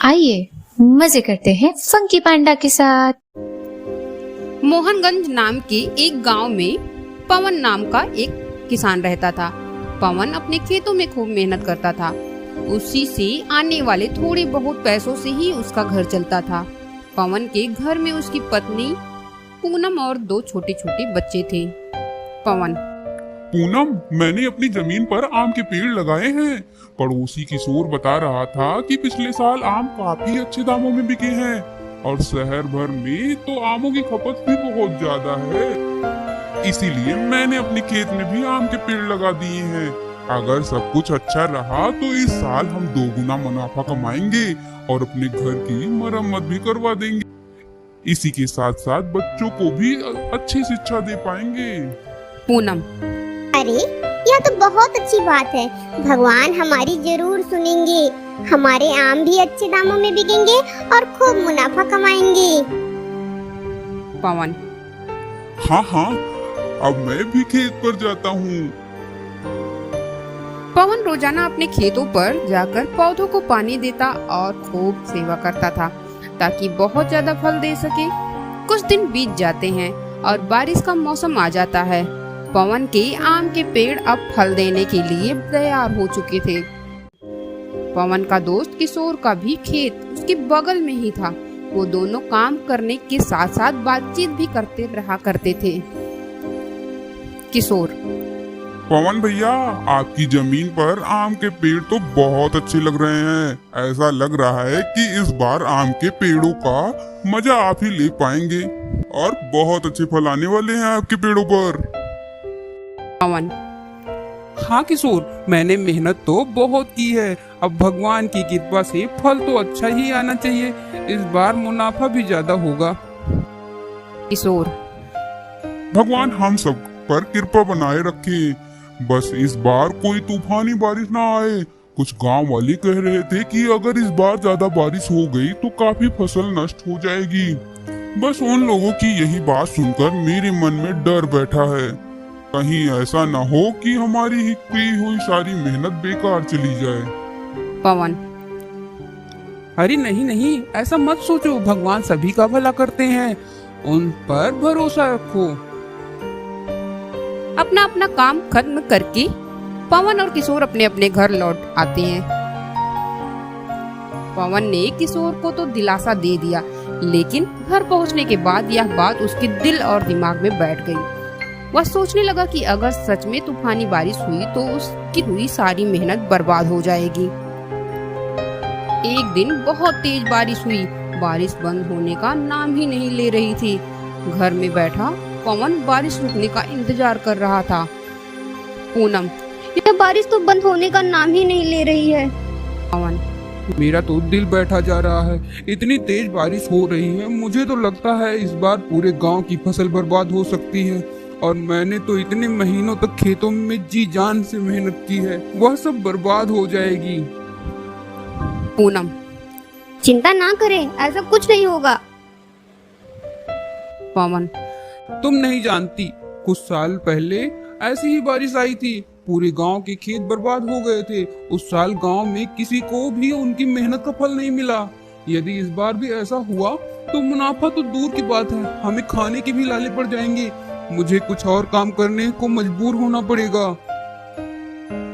आइए मजे करते हैं फंकी पांडा के साथ। मोहनगंज नाम के एक गांव में पवन नाम का एक किसान रहता था। पवन अपने खेतों में खूब मेहनत करता था। उसी से आने वाले थोड़े बहुत पैसों से ही उसका घर चलता था। पवन के घर में उसकी पत्नी पूनम और 2 छोटे छोटे बच्चे थे। पूनम, मैंने अपनी जमीन पर आम के पेड़ लगाए हैं। पड़ोसी किशोर बता रहा था कि पिछले साल आम काफी अच्छे दामों में बिके हैं और शहर भर में तो आमों की खपत भी बहुत ज्यादा है। इसीलिए मैंने अपने खेत में भी आम के पेड़ लगा दिए हैं। अगर सब कुछ अच्छा रहा तो इस साल हम 2 गुना मुनाफा कमाएंगे और अपने घर की मरम्मत भी करवा देंगे। इसी के साथ साथ बच्चों को भी अच्छी शिक्षा दे पाएंगे। पूनम: अरे यह तो बहुत अच्छी बात है। भगवान हमारी जरूर सुनेंगे। हमारे आम भी अच्छे दामों में बिकेंगे और खूब मुनाफा कमाएंगे। पवन: हाँ हाँ, अब मैं भी खेत पर जाता हूँ। पवन रोजाना अपने खेतों पर जाकर पौधों को पानी देता और खूब सेवा करता था ताकि बहुत ज्यादा फल दे सके। कुछ दिन बीत जाते हैं और बारिश का मौसम आ जाता है। पवन के आम के पेड़ अब फल देने के लिए तैयार हो चुके थे। पवन का दोस्त किशोर का भी खेत उसके बगल में ही था। वो दोनों काम करने के साथ साथ बातचीत भी करते रहा करते थे। किशोर: पवन भैया, आपकी जमीन पर आम के पेड़ तो बहुत अच्छे लग रहे हैं। ऐसा लग रहा है कि इस बार आम के पेड़ों का मजा आप ही ले पाएंगे और बहुत अच्छे फल आने वाले हैं आपके पेड़ों पर। पवन: हाँ किशोर, मैंने मेहनत तो बहुत की है। अब भगवान की कृपा से फल तो अच्छा ही आना चाहिए। इस बार मुनाफा भी ज्यादा होगा। किशोर: भगवान हम सब पर कृपा बनाए रखे। बस इस बार कोई तूफानी बारिश ना आए। कुछ गांव वाले कह रहे थे कि अगर इस बार ज्यादा बारिश हो गई तो काफी फसल नष्ट हो जाएगी। बस उन लोगों की यही बात सुनकर मेरे मन में डर बैठा है। कहीं ऐसा न हो कि हमारी ही की हुई सारी मेहनत बेकार चली जाए। पवन: अरे नहीं नहीं, ऐसा मत सोचो। भगवान सभी का भला करते हैं, उन पर भरोसा रखो। अपना अपना काम खत्म करके पवन और किशोर अपने अपने घर लौट आते हैं। पवन ने किशोर को तो दिलासा दे दिया, लेकिन घर पहुंचने के बाद यह बात उसके दिल और दिमाग में बैठ गई। वह सोचने लगा कि अगर सच में तूफानी बारिश हुई तो उसकी हुई सारी मेहनत बर्बाद हो जाएगी। एक दिन बहुत तेज बारिश हुई। बारिश बंद होने का नाम ही नहीं ले रही थी। घर में बैठा पवन बारिश रुकने का इंतजार कर रहा था। पूनम: यह बारिश तो बंद होने का नाम ही नहीं ले रही है। पवन: मेरा तो दिल बैठा जा रहा है। इतनी तेज बारिश हो रही है, मुझे तो लगता है इस बार पूरे गांव की फसल बर्बाद हो सकती है। और मैंने तो इतने महीनों तक खेतों में जी जान से मेहनत की है, वह सब बर्बाद हो जाएगी। पूनम: चिंता ना करें, ऐसा कुछ नहीं होगा। पवन: तुम नहीं जानती, कुछ साल पहले ऐसी ही बारिश आई थी। पूरे गांव के खेत बर्बाद हो गए थे। उस साल गांव में किसी को भी उनकी मेहनत का फल नहीं मिला। यदि इस बार भी ऐसा हुआ तो मुनाफा तो दूर की बात है, हमें खाने के भी लाले पड़ जाएंगे। मुझे कुछ और काम करने को मजबूर होना पड़ेगा।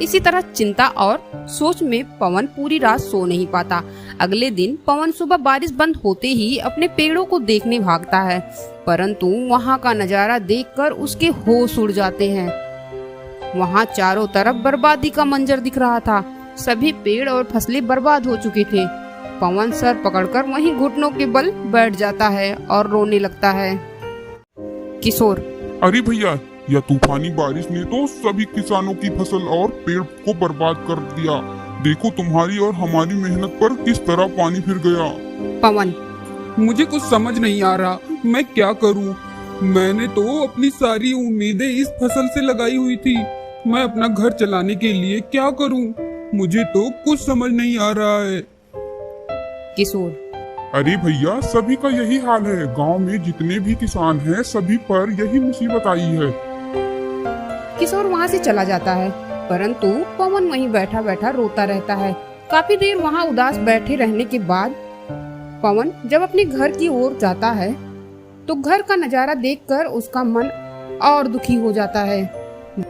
इसी तरह चिंता और सोच में पवन पूरी रात सो नहीं पाता। अगले दिन पवन सुबह बारिश बंद होते ही अपने पेड़ों को देखने भागता है, परंतु वहाँ का नजारा देखकर उसके होश उड़ जाते हैं। वहाँ चारों तरफ बर्बादी का मंजर दिख रहा था। सभी पेड़ और फसलें बर्बाद हो चुके थे। पवन सर पकड़कर वहीं घुटनों के बल बैठ जाता है और रोने लगता है। किशोर: अरे भैया, यह तूफानी बारिश ने तो सभी किसानों की फसल और पेड़ को बर्बाद कर दिया। देखो तुम्हारी और हमारी मेहनत पर किस तरह पानी फिर गया। पवन: मुझे कुछ समझ नहीं आ रहा, मैं क्या करूं? मैंने तो अपनी सारी उम्मीदें इस फसल से लगाई हुई थी। मैं अपना घर चलाने के लिए क्या करूं? मुझे तो कुछ समझ नहीं आ रहा है। किशोर: अरे भैया, सभी का यही हाल है। गांव में जितने भी किसान हैं सभी पर यही मुसीबत आई है। किशोर वहाँ से चला जाता है, परंतु पवन वहीं बैठा बैठा रोता रहता है। काफी देर वहाँ उदास बैठे रहने के बाद पवन जब अपने घर की ओर जाता है तो घर का नजारा देखकर उसका मन और दुखी हो जाता है।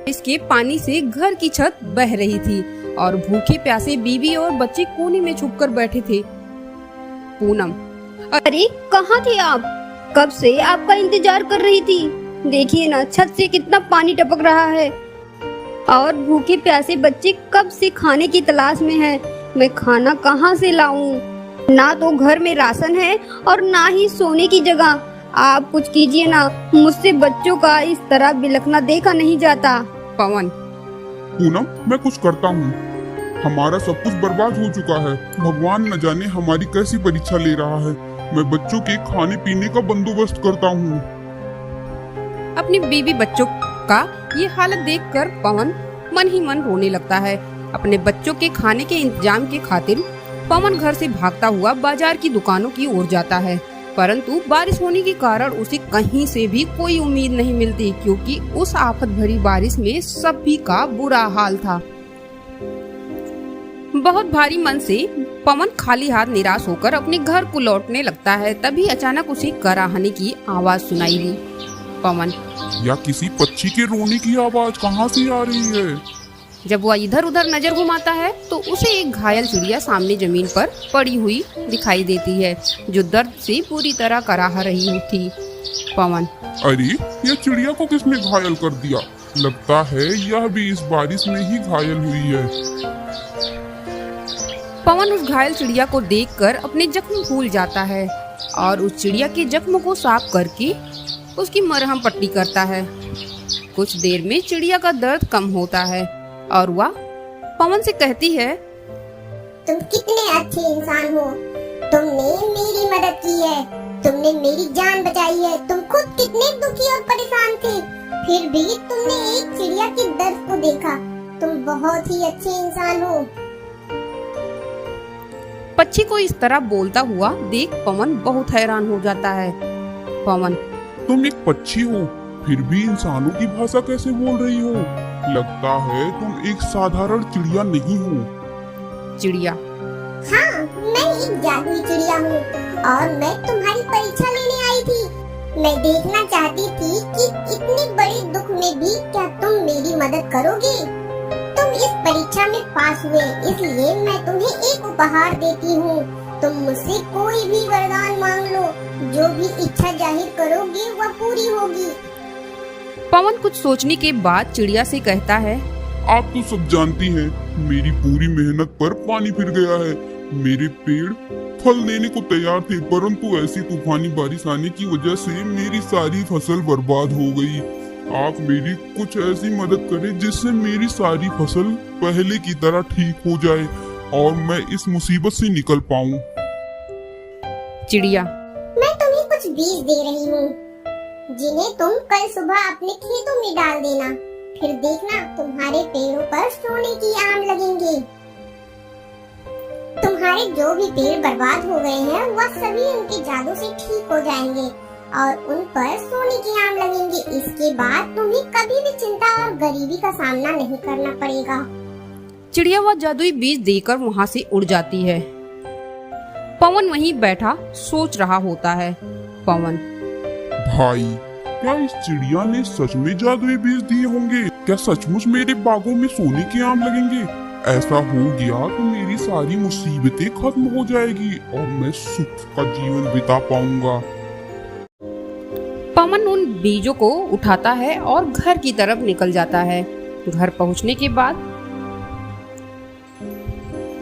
इसके पानी से घर की छत बह रही थी और भूखे प्यासे बीवी और बच्चे कोने में छुपकर बैठे थे। पूनम, अरे कहाँ थे आप? कब से आपका इंतजार कर रही थी। देखिए ना, छत से कितना पानी टपक रहा है और भूखे प्यासे बच्चे कब से खाने की तलाश में हैं। मैं खाना कहाँ से लाऊं? ना तो घर में राशन है और ना ही सोने की जगह। आप कुछ कीजिए ना, मुझसे बच्चों का इस तरह बिलखना देखा नहीं जाता। पवन, पूनम, मैं कुछ करता हूँ। हमारा सब कुछ बर्बाद हो चुका है। भगवान न जाने हमारी कैसी परीक्षा ले रहा है। मैं बच्चों के खाने पीने का बंदोबस्त करता हूँ। अपनी बीवी बच्चों का ये हालत देखकर पवन मन ही मन रोने लगता है। अपने बच्चों के खाने के इंतजाम के खातिर पवन घर से भागता हुआ बाजार की दुकानों की ओर जाता है, परंतु बारिश होने के कारण उसे कहीं से भी कोई उम्मीद नहीं मिलती, क्योंकि उस आफत भरी बारिश में सभी का बुरा हाल था। बहुत भारी मन से पवन खाली हाथ निराश होकर अपने घर को लौटने लगता है। तभी अचानक उसे कराहने की आवाज सुनाई दी। पवन, या किसी पक्षी के रोने की आवाज कहाँ से आ रही है? जब वह इधर उधर नजर घुमाता है तो उसे एक घायल चिड़िया सामने जमीन पर पड़ी हुई दिखाई देती है, जो दर्द से पूरी तरह कराह रही थी। पवन, अरे, यह चिड़िया को किसने घायल कर दिया? लगता है यह भी इस बारिश में ही घायल हुई है। पवन उस घायल चिड़िया को देखकर अपने जख्म भूल जाता है और उस चिड़िया के जख्म को साफ करके उसकी मरहम पट्टी करता है। कुछ देर में चिड़िया का दर्द कम होता है और वह पवन से कहती है, तुम कितने अच्छे इंसान हो। तुमने मेरी मदद की है, तुमने मेरी जान बचाई है। तुम खुद कितने दुखी और परेशान थे, फिर भी तुमने एक चिड़िया के दर्द को देखा। तुम बहुत ही अच्छे इंसान हो। पक्षी को इस तरह बोलता हुआ देख पवन बहुत हैरान हो जाता है। पवन, तुम एक पक्षी हो, फिर भी इंसानों की भाषा कैसे बोल रही हो? लगता है तुम एक साधारण चिड़िया नहीं हो। चिड़िया, हाँ, मैं एक जादुई चिड़िया हूँ और मैं तुम्हारी परीक्षा लेने आई थी। मैं देखना चाहती थी कि इतने बड़े दुख में भी क्या तुम मेरी मदद करोगे। तुम इस परीक्षा में पास हुए, इसलिए मैं तुम्हें एक उपहार देती हूँ। तुम मुझसे कोई भी वरदान मांग लो, जो भी इच्छा जाहिर करोगे वह पूरी होगी। पवन कुछ सोचने के बाद चिड़िया से कहता है, आप तो सब जानती हैं, मेरी पूरी मेहनत पर पानी फिर गया है। मेरे पेड़ फल देने को तैयार थे, परंतु ऐसी तूफानी बारिश आने की वजह से मेरी सारी फसल बर्बाद हो गई। आप मेरी कुछ ऐसी मदद करें जिससे मेरी सारी फसल पहले की तरह ठीक हो जाए और मैं इस मुसीबत से निकल पाऊं। चिड़िया, मैं तुम्हें कुछ बीज दे रही हूँ, जिन्हें तुम कल सुबह अपने खेतों में डाल देना। फिर देखना तुम्हारे पेड़ों पर सोने की आम लगेंगे। तुम्हारे जो भी पेड़ बर्बाद हो गए हैं वह सभी उनके जादू से ठीक हो जाएंगे और उन पर सोने के आम लगेंगे। इसके बाद तुम्हें कभी भी चिंता और गरीबी का सामना नहीं करना पड़ेगा। चिड़िया वह जादुई बीज देकर वहाँ से उड़ जाती है। पवन वहीं बैठा सोच रहा होता है। पवन, भाई, क्या इस चिड़िया ने सच में जादुई बीज दिए होंगे? क्या सचमुच मेरे बागों में सोने के आम लगेंगे? ऐसा हो गया तो मेरी सारी मुसीबतें खत्म हो जाएगी और मैं सुख का जीवन बिता पाऊंगा। पवन उन बीजों को उठाता है और घर की तरफ निकल जाता है। घर पहुंचने के बाद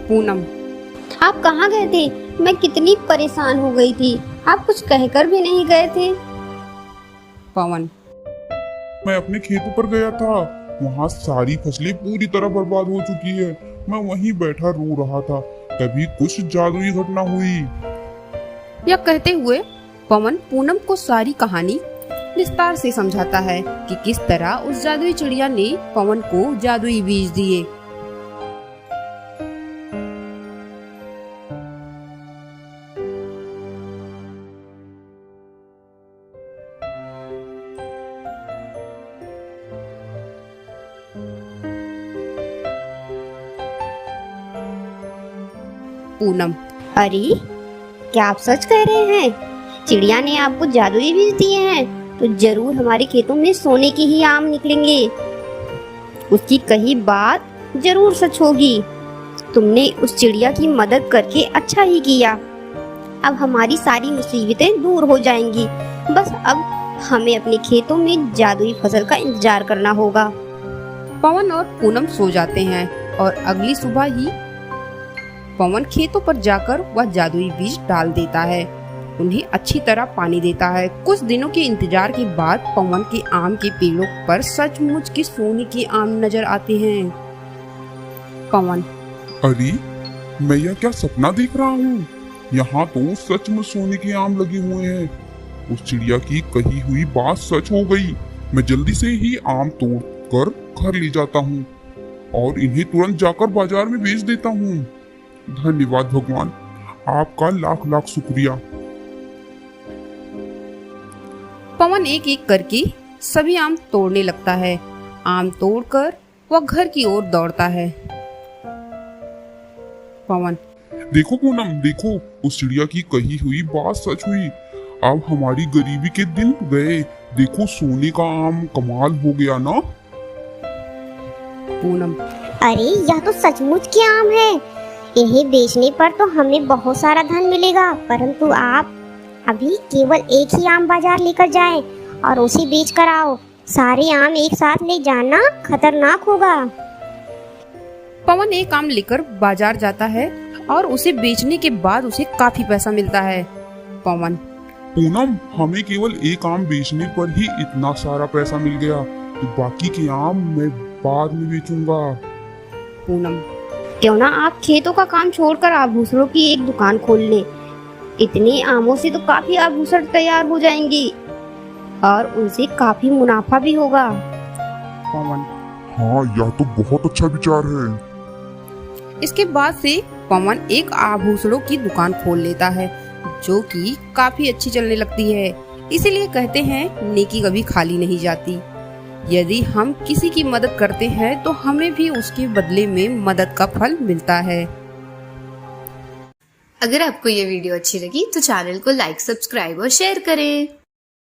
पूनम, आप कहाँ गए थे? मैं कितनी परेशान हो गई थी। आप कुछ कहकर भी नहीं गए थे। पवन, मैं अपने खेतों पर गया था, वहाँ सारी फसलें पूरी तरह बर्बाद हो चुकी है। मैं वहीं बैठा रो रहा था, तभी कुछ जादुई घटना हुई। यह कहते हुए पवन पूनम को सारी कहानी विस्तार से समझाता है कि किस तरह उस जादुई चिड़िया ने पवन को जादुई बीज दिए। पूनम। अरे क्या आप सच कह रहे हैं? चिड़िया ने आपको जादुई बीज दिए हैं तो जरूर हमारे खेतों में सोने के ही आम निकलेंगे। उसकी कही बात जरूर सच होगी। तुमने उस चिड़िया की मदद करके अच्छा ही किया। अब हमारी सारी मुसीबतें दूर हो जाएंगी। बस अब हमें अपने खेतों में जादुई फसल का इंतजार करना होगा। पवन और पूनम सो जाते हैं और अगली सुबह ही पवन खेतों पर जाकर वह जादुई बीज डाल देता है। उन्हें अच्छी तरह पानी देता है। कुछ दिनों के इंतजार के बाद पवन के आम के पेड़ों पर सचमुच के सोने के आम नजर आते हैं। पवन, अरे मैं यह क्या सपना देख रहा हूँ? यहाँ तो सचमुच सोने के आम लगे हुए हैं। उस चिड़िया की कही हुई बात सच हो गई। मैं जल्दी से ही आम तोड़कर घर ले जाता हूँ और इन्हें तुरंत जाकर बाजार में बेच देता हूँ। धन्यवाद भगवान, आपका लाख लाख शुक्रिया। पवन एक एक करके सभी आम तोड़ने लगता है। आम तोड़कर वह घर की ओर दौड़ता है। पवन, देखो पूनम, देखो उस चिड़िया की कही हुई बात सच हुई। अब हमारी गरीबी के दिन गए। देखो सोने का आम कमाल हो गया ना। पूनम, अरे यह तो सचमुच के आम है। इन्हें बेचने पर तो हमें बहुत सारा धन मिलेगा, परंतु आप अभी केवल एक ही आम बाजार लेकर जाएं और उसे बेच कर आओ। सारे आम एक साथ ले जाना खतरनाक होगा। पवन एक आम लेकर बाजार जाता है और उसे बेचने के बाद उसे काफी पैसा मिलता है। पवन, पूनम, हमें केवल एक आम बेचने पर ही इतना सारा पैसा मिल गया, तो बाकी के आम मैं बाद में बेचूंगा। पूनम, क्यों ना आप खेतों का काम छोड़कर आभूषणों की एक दुकान खोल लें। इतने आमों से तो काफी आभूषण तैयार हो जाएंगे और उनसे काफी मुनाफा भी होगा। पवन, हाँ, यह तो बहुत अच्छा विचार है। इसके बाद से पवन एक आभूषणों की दुकान खोल लेता है जो कि काफी अच्छी चलने लगती है। इसीलिए कहते हैं नेकी कभी खाली नहीं जाती। यदि हम किसी की मदद करते हैं तो हमें भी उसके बदले में मदद का फल मिलता है। अगर आपको ये वीडियो अच्छी लगी तो चैनल को लाइक, सब्सक्राइब और शेयर करें।